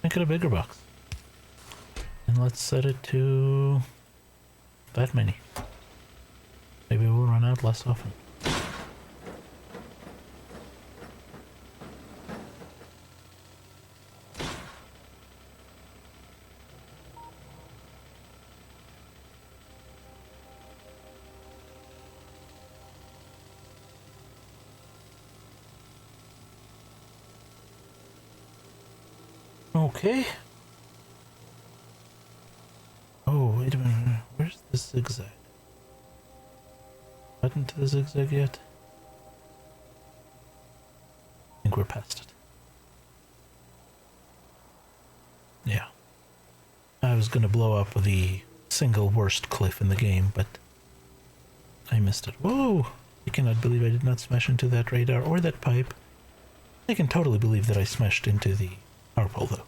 Make it a bigger box. And let's set it to that many. Maybe we'll run out less often. Okay. Oh, wait a minute. Where's the zigzag? Button to the zigzag yet? I think we're past it. Yeah. I was gonna blow up the single worst cliff in the game, but I missed it. Whoa! I cannot believe I did not smash into that radar or that pipe. I can totally believe that I smashed into the power pole, though.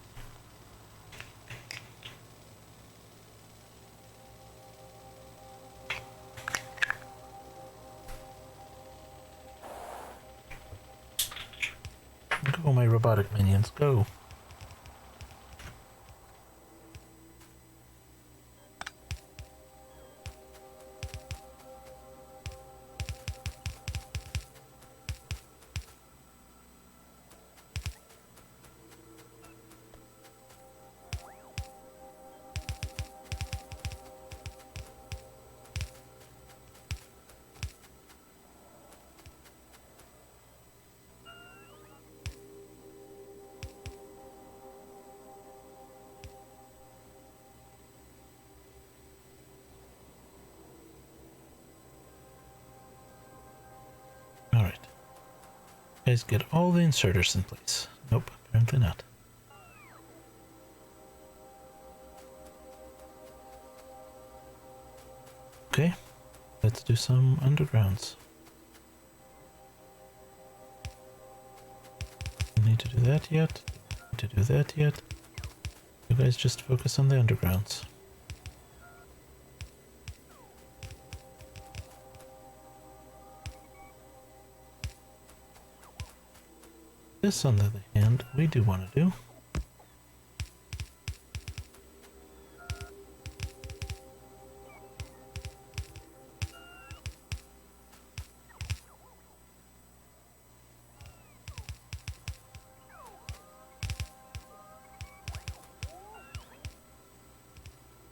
Go, my robotic minions, go. Alright. Guys, get all the inserters in place. Nope, apparently not. Okay, let's do some undergrounds. Don't need to do that yet. Don't need to do that yet. You guys just focus on the undergrounds. This, on the other hand, we do want to do.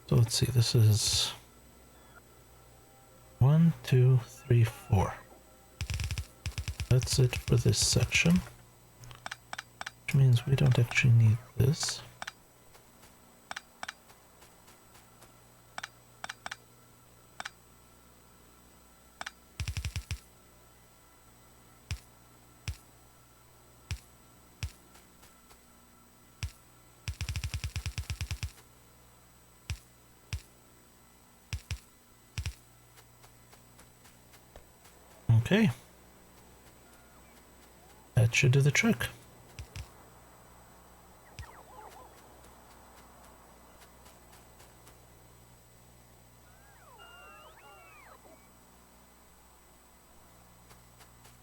So let's see, this is 1, 2, 3, 4. That's it for this section. Which means we don't actually need this. Okay. That should do the trick.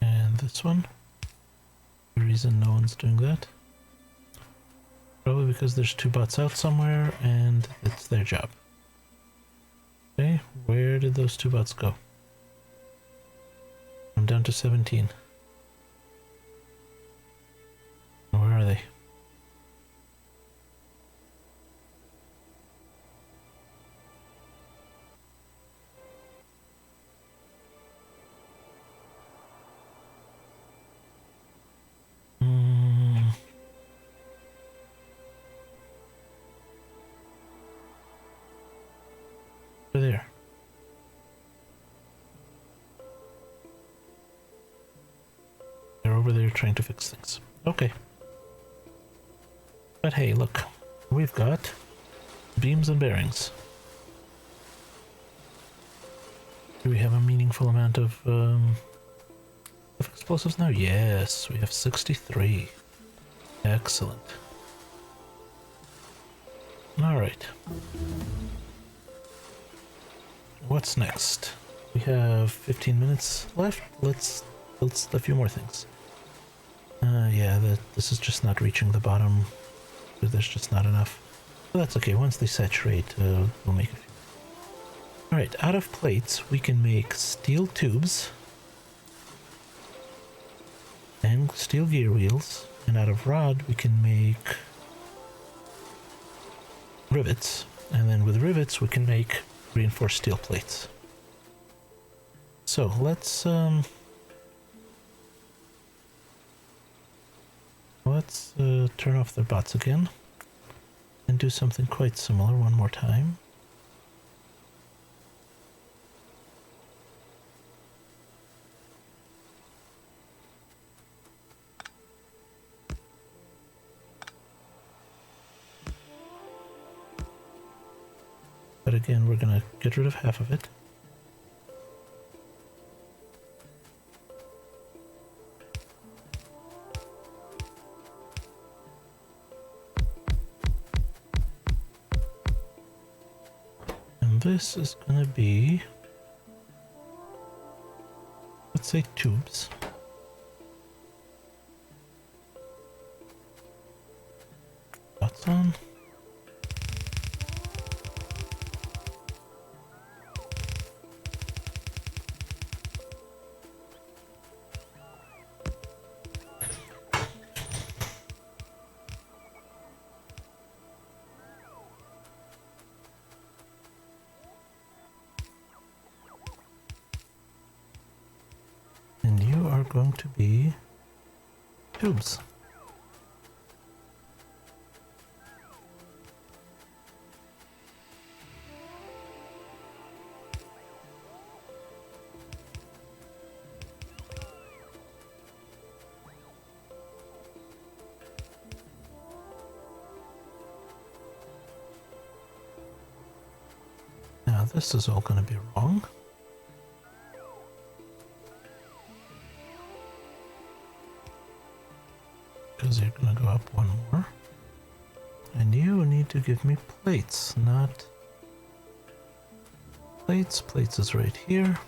And this one. The reason no one's doing that. Probably because there's 2 bots out somewhere and it's their job. Okay, where did those 2 bots go? I'm down to 17. Where are they? Over there. They're over there trying to fix things. Okay. But hey, look. We've got beams and bearings. Do we have a meaningful amount of explosives now? Yes, we have 63. Excellent. Alright. What's next? We have 15 minutes left. Let's build a few more things. Yeah, this is just not reaching the bottom There's just not enough. But that's okay. Once they saturate, we'll make a few. Alright, out of plates, we can make steel tubes and steel gear wheels. And out of rod, we can make rivets. And then with rivets, we can make reinforced steel plates. So let's turn off the bots again and do something quite similar one more time. But again, we're gonna get rid of half of it. And this is gonna be, let's say, tubes. Dots on. And you are going to be tubes. Now this is all going to be wrong. Because you're going to go up one more. And you need to give me plates, not plates. Plates is right here.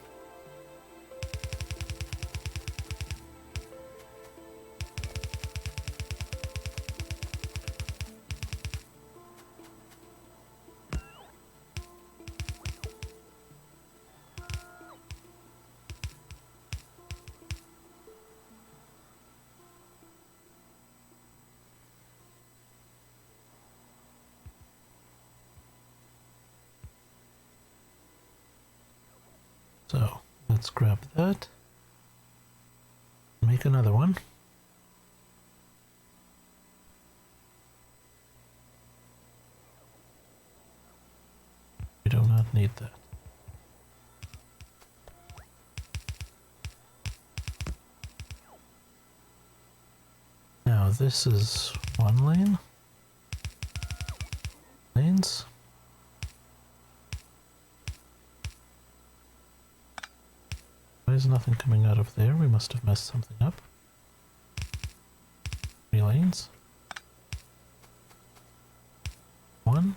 So let's grab that, make another one. We do not need that. Now this is one lane. Lanes. Why is nothing coming out of there? We must have messed something up. 3 lanes. 1,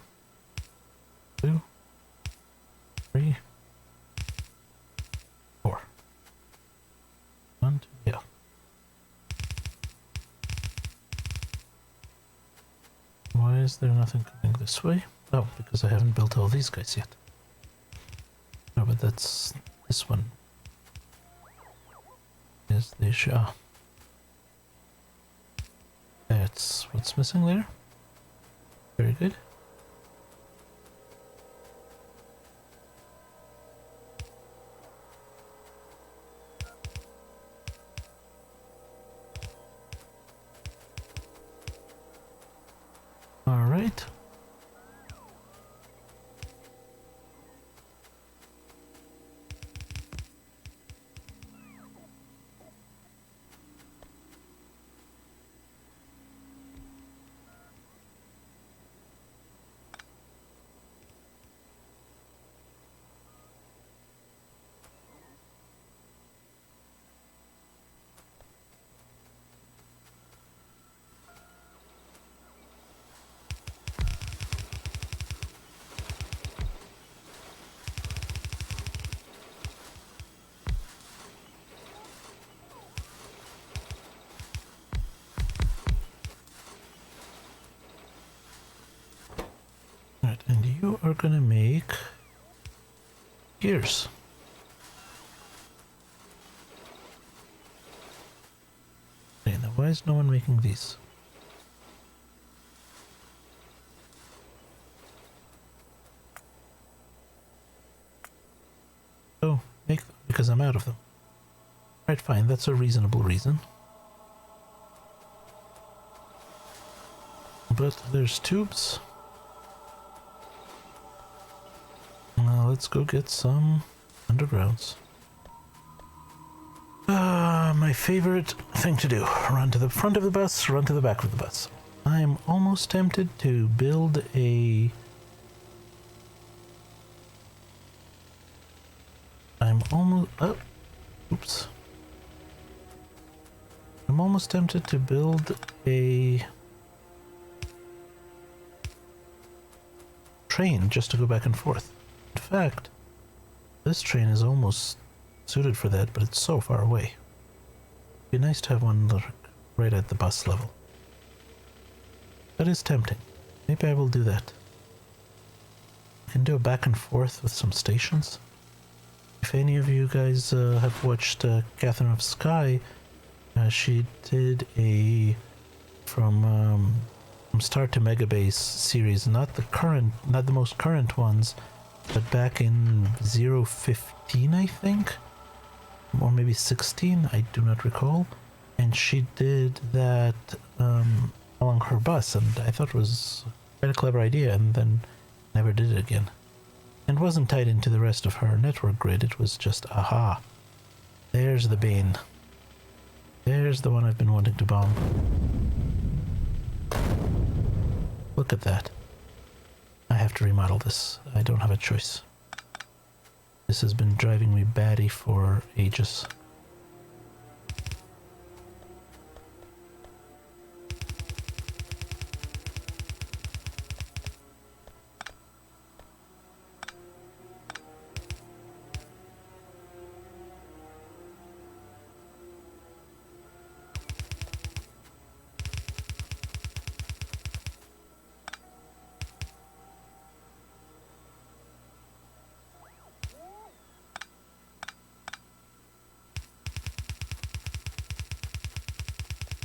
2, 3, 4. 1, 2, yeah. Why is there nothing coming this way? Oh, because I haven't built all these guys yet. No, but that's this one. Is the issue. Ah. That's what's missing there. Very good. All right. you are gonna make gears. Okay, now why is no one making these? Oh, make them, because I'm out of them. Right, fine, that's a reasonable reason. But there's tubes. Now let's go get some undergrounds. My favorite thing to do. Run to the front of the bus, run to the back of the bus. I am almost tempted to build a... oops. I'm almost tempted to build a train just to go back and forth. In fact, this train is almost suited for that, but it's so far away. It'd be nice to have one right at the bus level. That is tempting. Maybe I will do that. I can do a back and forth with some stations. If any of you guys have watched Catherine of Sky, she did a from Start to Megabase series, not the most current ones, but back in 015, I think, or maybe 16, I do not recall. And she did that along her bus, and I thought it was quite a clever idea, and then never did it again. And wasn't tied into the rest of her network grid, it was just, aha, there's the bane. There's the one I've been wanting to bomb. Look at that. I have to remodel this. I don't have a choice. This has been driving me batty for ages.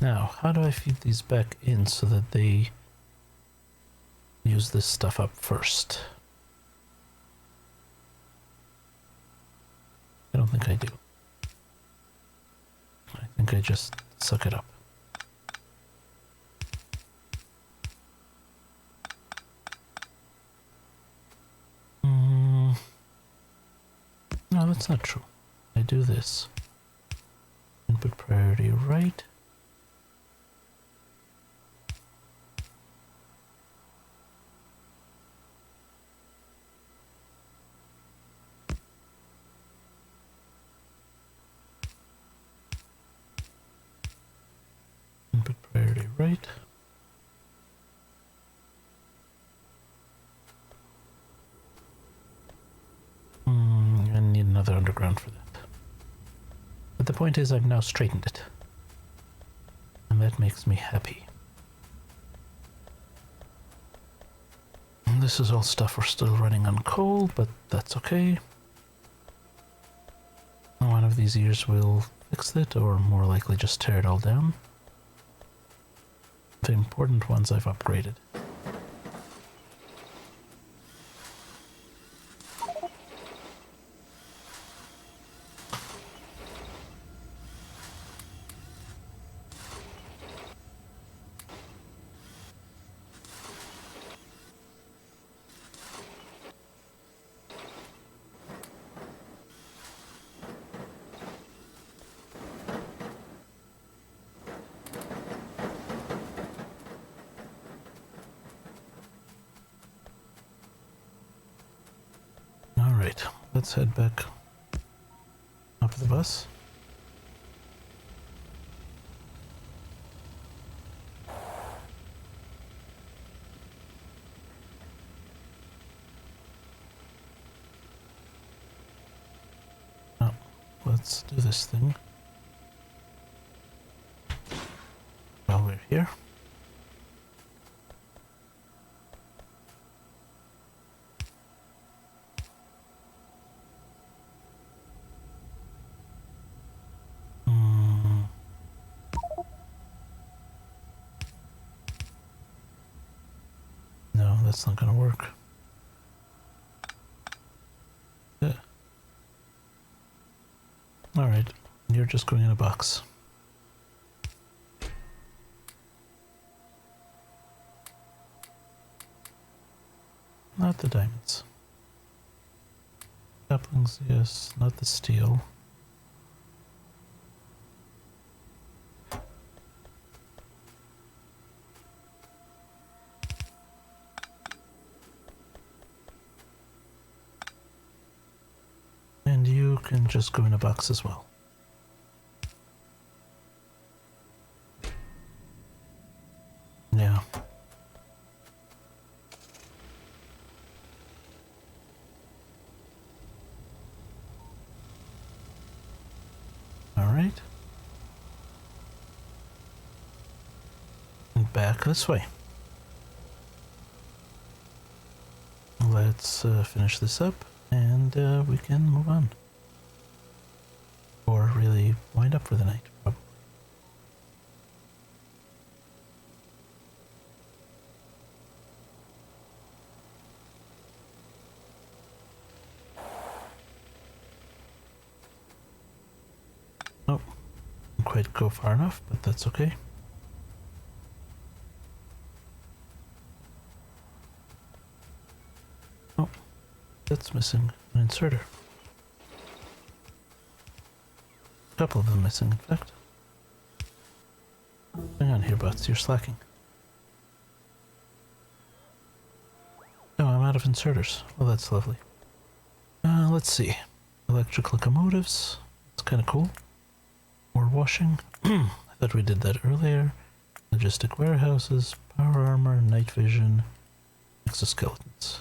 Now, how do I feed these back in so that they use this stuff up first? I don't think I do. I think I just suck it up. No, that's not true. I do this. Input priority right. Input priority right. I need another underground for that. But the point is I've now straightened it. And that makes me happy. And this is all stuff we're still running on coal, but that's okay. One of these years will fix it, or more likely just tear it all down. The important ones I've upgraded. Alright, let's head back up the bus. Now, let's do this thing while we're here. that's not gonna work. Yeah. Alright, you're just going in a box. Not the diamonds. Saplings, yes, not the steel. And you can just go in a box as well. Yeah. Alright. And back this way. Let's finish this up and we can move on. Or really wind up for the night, probably. Nope. Didn't quite go far enough, but that's okay. Oh, that's missing an inserter. A couple of them missing, in fact. Hang on here, bots, you're slacking. Oh, I'm out of inserters. Well, that's lovely. Let's see. Electric locomotives. It's kind of cool. More washing. I thought we did that earlier. Logistic warehouses, power armor, night vision, exoskeletons,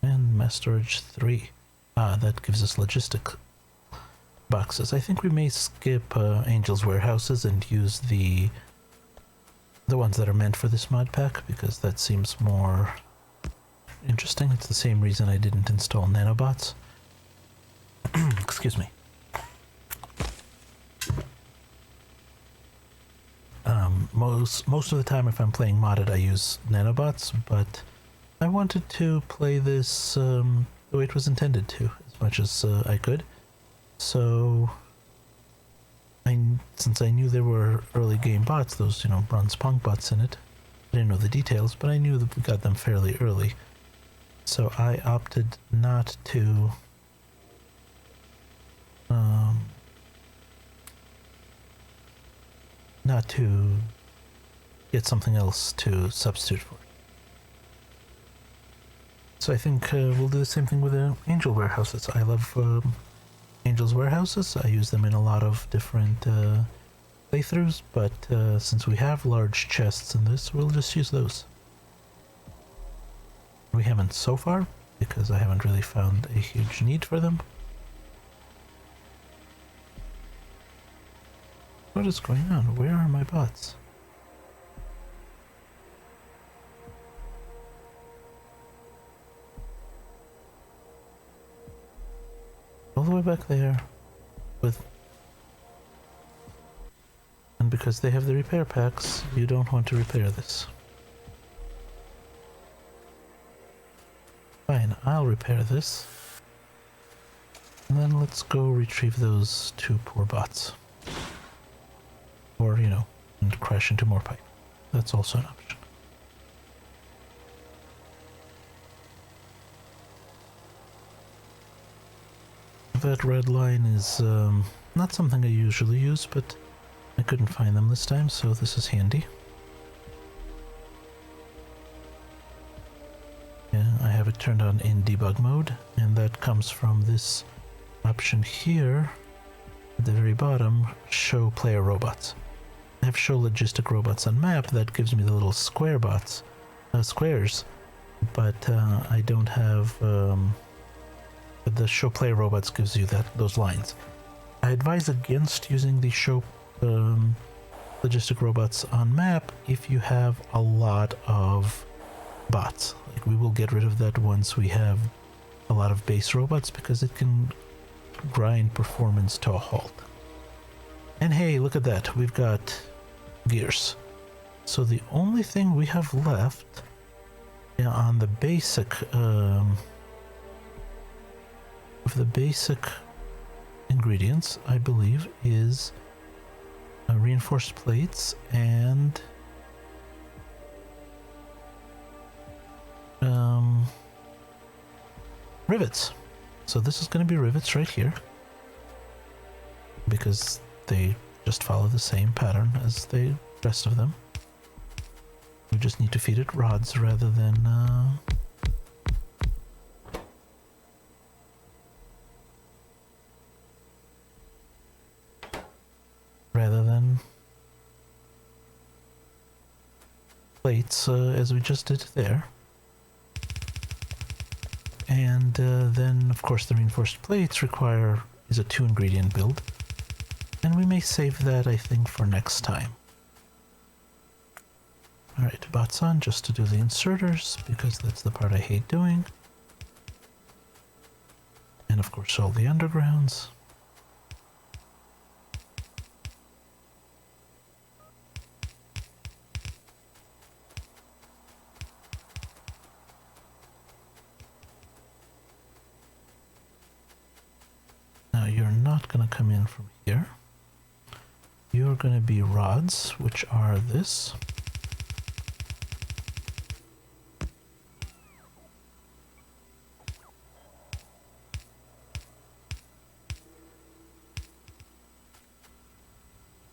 and mass storage 3. That gives us logistic boxes. I think we may skip Angel's warehouses and use the ones that are meant for this mod pack, because that seems more interesting. It's the same reason I didn't install nanobots. Excuse me. Most of the time if I'm playing modded I use nanobots, but I wanted to play this the way it was intended to, as much as I could. So, since I knew there were early game bots, those, bronze punk bots in it, I didn't know the details, but I knew that we got them fairly early. So I opted not to get something else to substitute for it. So I think we'll do the same thing with Angel warehouses. I love Angel's warehouses. I use them in a lot of different playthroughs, but since we have large chests in this, we'll just use those. We haven't so far, because I haven't really found a huge need for them. What is going on? Where are my bots? All the way back there and because they have the repair packs, you don't want to repair this. Fine, I'll repair this. And then let's go retrieve those two poor bots. Or, and crash into more pipe. That's also an option. That red line is not something I usually use, but I couldn't find them this time, so this is handy. Yeah, I have it turned on in debug mode, and that comes from this option here at the very bottom, show player robots. I have show logistic robots on map. That gives me the little square bots, squares, but I don't have the show player robots gives you those lines. I advise against using the show logistic robots on map if you have a lot of bots. Like, we will get rid of that once we have a lot of base robots, because it can grind performance to a halt. And hey, look at that, we've got gears. So the only thing we have left Yeah, on the basic, of the basic ingredients, I believe, is reinforced plates and rivets. So this is going to be rivets right here, because they just follow the same pattern as the rest of them. We just need to feed it rods rather than plates, as we just did there. And then, of course, the reinforced plates is a 2-ingredient build. And we may save that, I think, for next time. Alright, bots on just to do the inserters, because that's the part I hate doing. And of course all the undergrounds. Now you're not going to come in from here. You're going to be rods, which are this.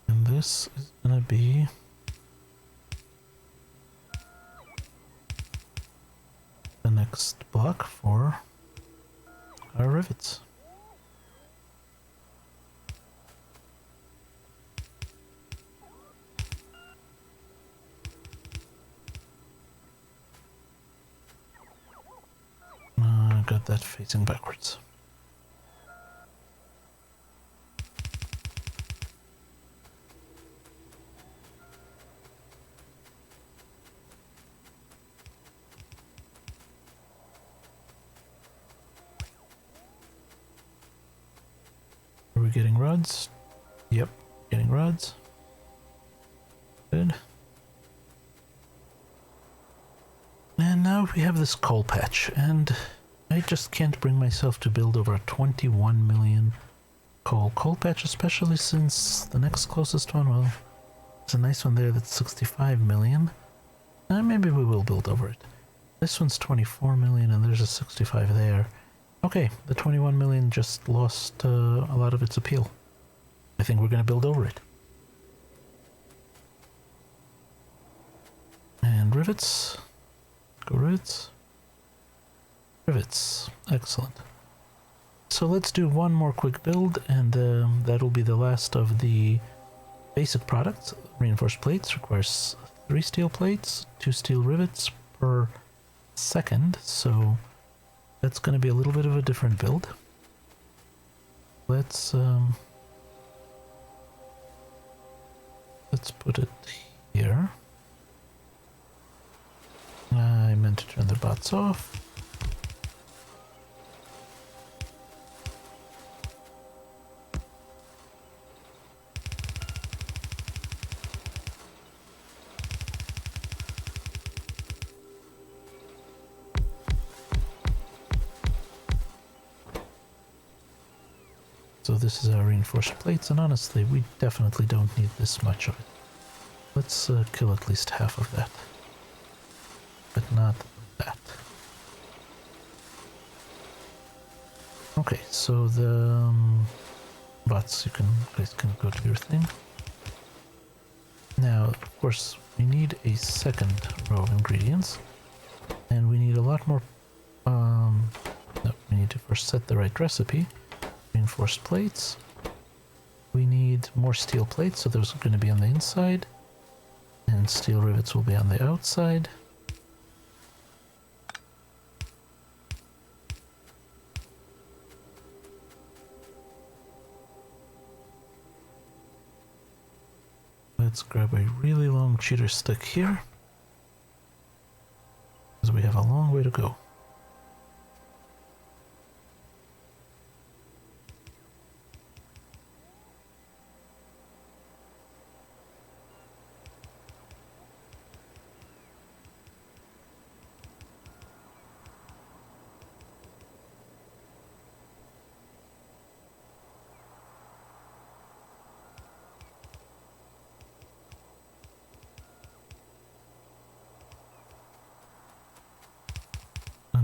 And this is going to be the next block for our rivets. Got that facing backwards. Are we getting rods? Yep, getting rods. Good. And now we have this coal patch, and I just can't bring myself to build over a 21 million coal patch, especially since the next closest one, well, there's a nice one there that's 65 million. Maybe we will build over it. This one's 24 million and there's a 65 there. Okay, the 21 million just lost a lot of its appeal. I think we're going to build over it. And rivets. Go rivets. Rivets. Excellent. So let's do one more quick build, and that'll be the last of the basic products. Reinforced plates requires 3 steel plates, 2 steel rivets per second, so that's going to be a little bit of a different build. Let's put it here. I meant to turn the bots off. So this is our reinforced plates, and honestly, we definitely don't need this much of it. Let's kill at least half of that, but not that. Okay, so the bots, you guys can go to your thing. Now, of course, we need a second row of ingredients, and we need a lot more. No, we need to first set the right recipe. Reinforced plates. We need more steel plates, so those are going to be on the inside, and steel rivets will be on the outside. Let's grab a really long cheater stick here, because we have a long way to go.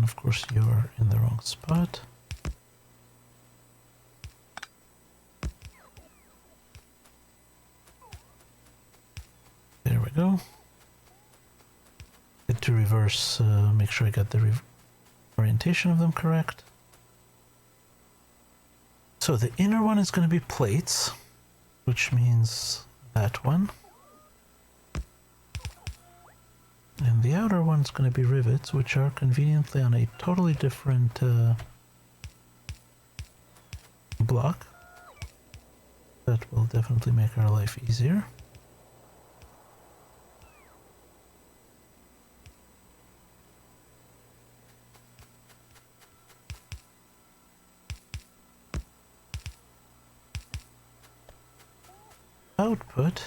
And of course you're in the wrong spot. There we go. Get to reverse, make sure I got the orientation of them correct. So the inner one is going to be plates, which means that one. And the outer one's going to be rivets, which are conveniently on a totally different block. That will definitely make our life easier. Output.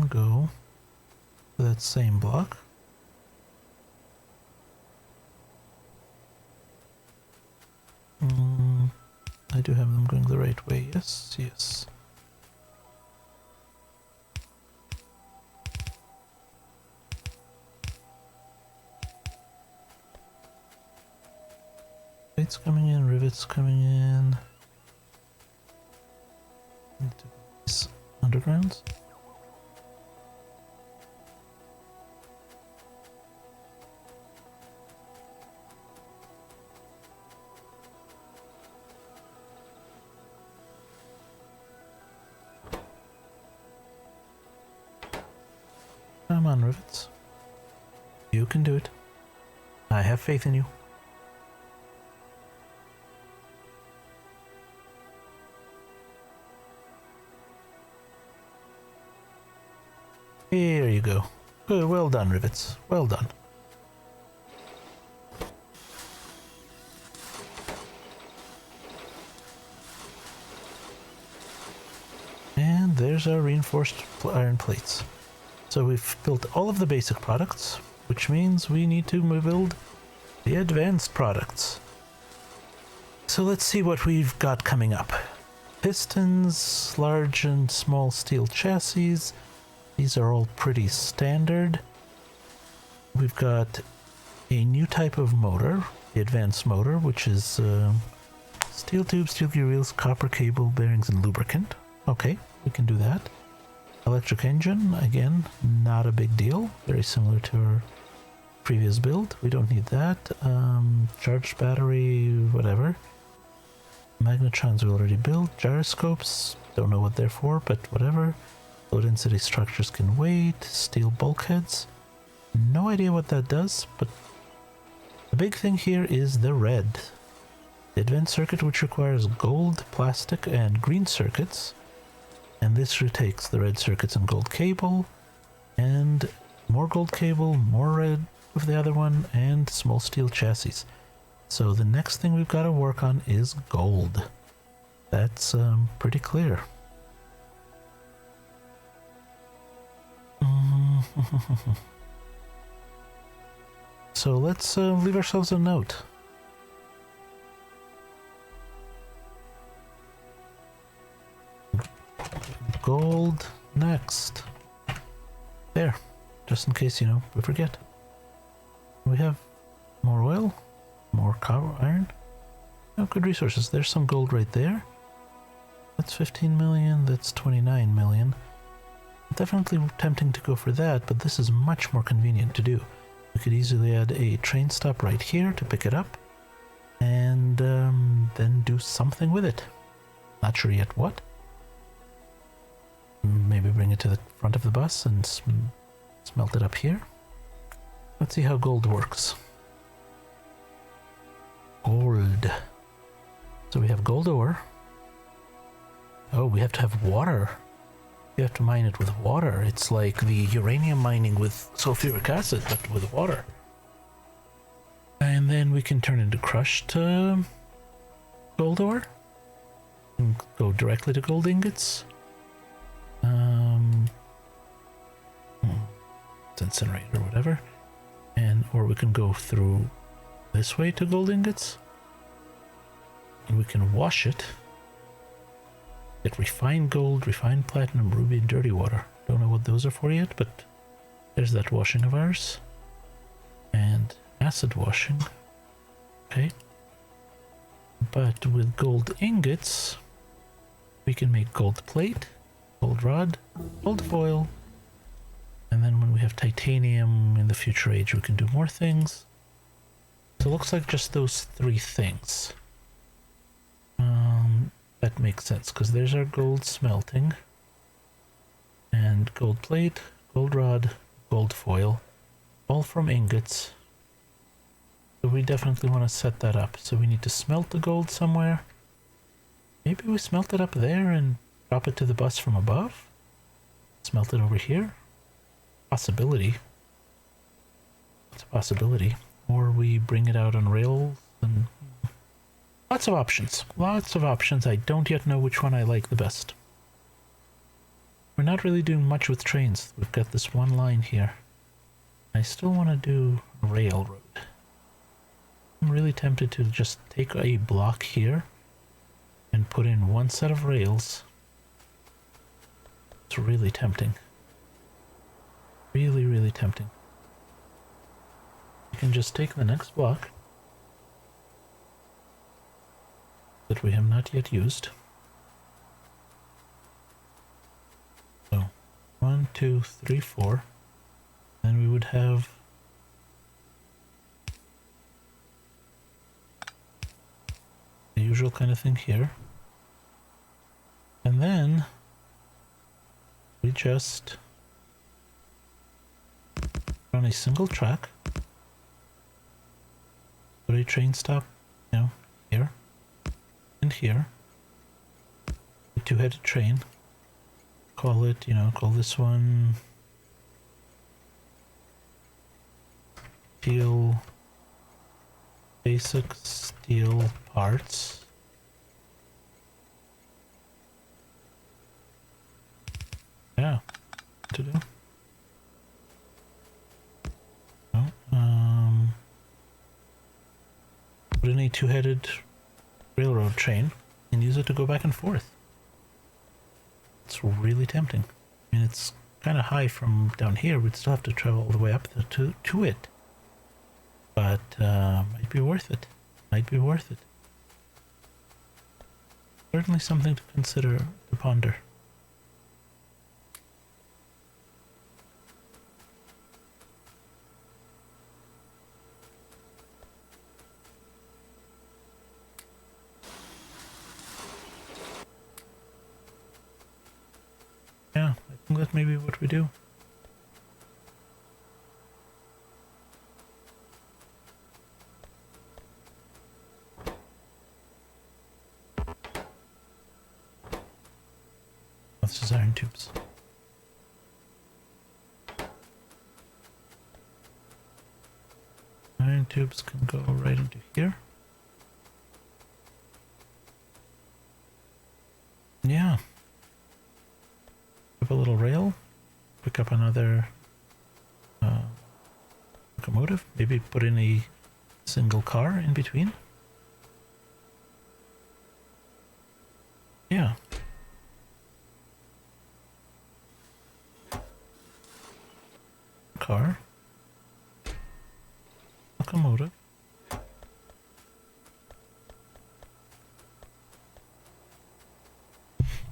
Go to that same block. I do have them going the right way. Yes, yes. Plates coming in, rivets coming in. Need to put these undergrounds. Come on, rivets. You can do it. I have faith in you. Here you go. Good, well done, rivets. Well done. And there's our reinforced iron plates. So we've built all of the basic products, which means we need to build the advanced products. So let's see what we've got coming up. Pistons, large and small steel chassis. These are all pretty standard. We've got a new type of motor, the advanced motor, which is steel tubes, steel gear wheels, copper cable, bearings, and lubricant. Okay, we can do that. Electric engine, again, not a big deal. Very similar to our previous build. We don't need that. Charged battery, whatever. Magnetrons we already built. Gyroscopes, don't know what they're for, but whatever. Low density structures can wait. Steel bulkheads. No idea what that does, but the big thing here is the red. The advanced circuit, which requires gold, plastic, and green circuits. And this retakes the red circuits and gold cable, and more gold cable, more red with the other one, and small steel chassis. So the next thing we've got to work on is gold. That's pretty clear. So let's leave ourselves a note. Gold next. There, just in case, you know, we forget. We have more oil, more copper, iron. Oh, good resources. There's some gold right there. That's 15 million, that's 29 million. Definitely tempting to go for that, but this is much more convenient to do. We could easily add a train stop right here to pick it up, and then do something with it. Not sure yet what. Maybe bring it to the front of the bus and smelt it up here. Let's see how gold works. Gold. So we have gold ore. Oh, we have to have water. You have to mine it with water. It's like the uranium mining with sulfuric acid, but with water. And then we can turn into crushed gold ore. And go directly to gold ingots. It's incinerate or whatever. Or we can go through this way to gold ingots. And we can wash it. Get refined gold, refined platinum, ruby, and dirty water. Don't know what those are for yet, but there's that washing of ours. acid washing. Okay. But with gold ingots, we can make gold plate, gold rod, gold foil, and then when we have titanium in the future age, we can do more things. So it looks like just those 3 things. That makes sense, because there's our gold smelting. And gold plate, gold rod, gold foil, all from ingots. So we definitely want to set that up. So we need to smelt the gold somewhere. Maybe we smelt it up there and drop it to the bus from above? Smelt it over here? Possibility. It's a possibility. Or we bring it out on rails and... Lots of options. Lots of options. I don't yet know which one I like the best. We're not really doing much with trains. We've got this one line here. I still want to do a railroad. I'm really tempted to just take a block here and put in one set of rails. It's really tempting. Really, really tempting. You can just take the next block that we have not yet used. So 1, 2, 3, 4. Then we would have the usual kind of thing here. And then we just run a single track. Put a train stop, you know, here and here. A 2-headed train. Call it, you know, call this one steel, basic steel parts. Yeah, what to do? No, put in a 2-headed railroad train and use it to go back and forth. It's really tempting. I mean, it's kind of high from down here. We'd still have to travel all the way up to it. But might be worth it. Might be worth it. Certainly something to consider, to ponder. Yeah, I think that may be what we do. That's just iron tubes. Iron tubes can go right into here. Yeah. Up a little rail. Pick up another locomotive. Maybe put in a single car in between. Yeah. Car. Locomotive.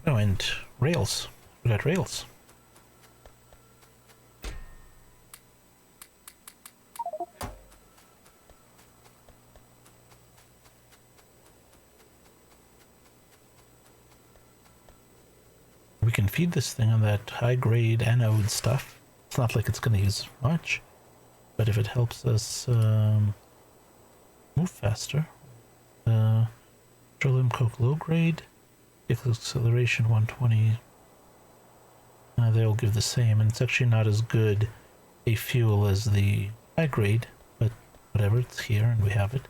Oh, and rails. We got rails. We can feed this thing on that high-grade anode stuff. It's not like it's going to use much, but if it helps us move faster, petroleum coke low-grade, acceleration 120, they'll give the same, and it's actually not as good a fuel as the high-grade, but whatever, it's here and we have it.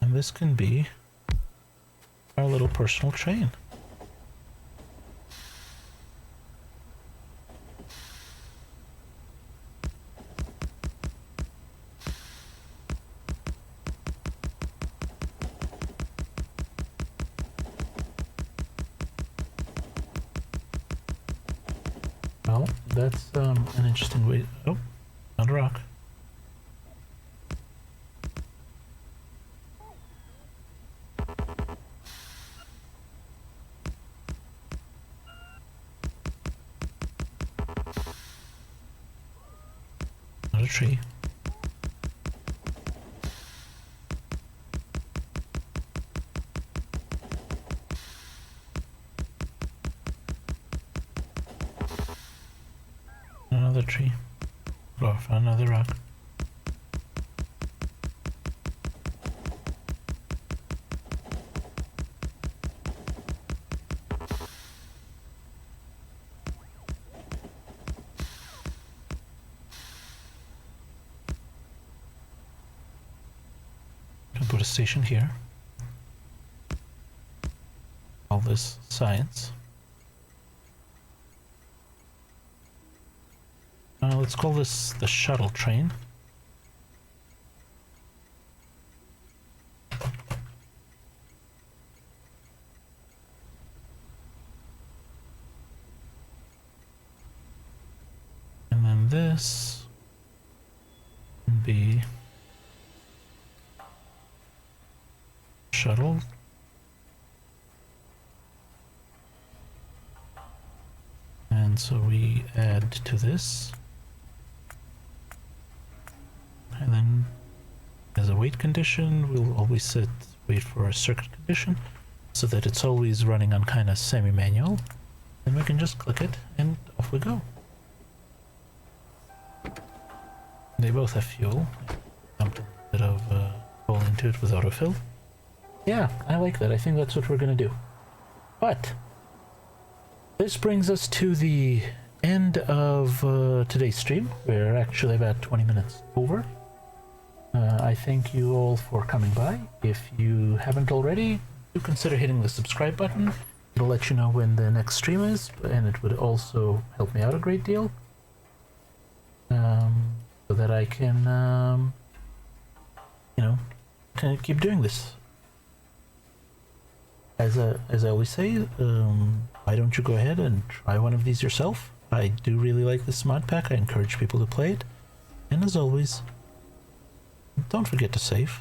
And this can be our little personal train. Well, that's an interesting way. Oh, on a rock. Not a tree. Another tree. Go off another rock. I'll put a station here. All this science. Let's call this the shuttle train. And then this can be shuttle. And so we add to this. And then as a wait condition, we'll always wait for a circuit condition so that it's always running on kind of semi-manual. Then we can just click it and off we go. They both have fuel. Dumped a bit of coal into it with autofill. Yeah, I like that. I think that's what we're gonna do. But this brings us to the end of today's stream. We're actually about 20 minutes over. I thank you all for coming by. If you haven't already, do consider hitting the subscribe button. It'll let you know when the next stream is, and it would also help me out a great deal. So that I can, kind of keep doing this. As I always say, why don't you go ahead and try one of these yourself? I do really like this mod pack. I encourage people to play it. And as always, don't forget to save.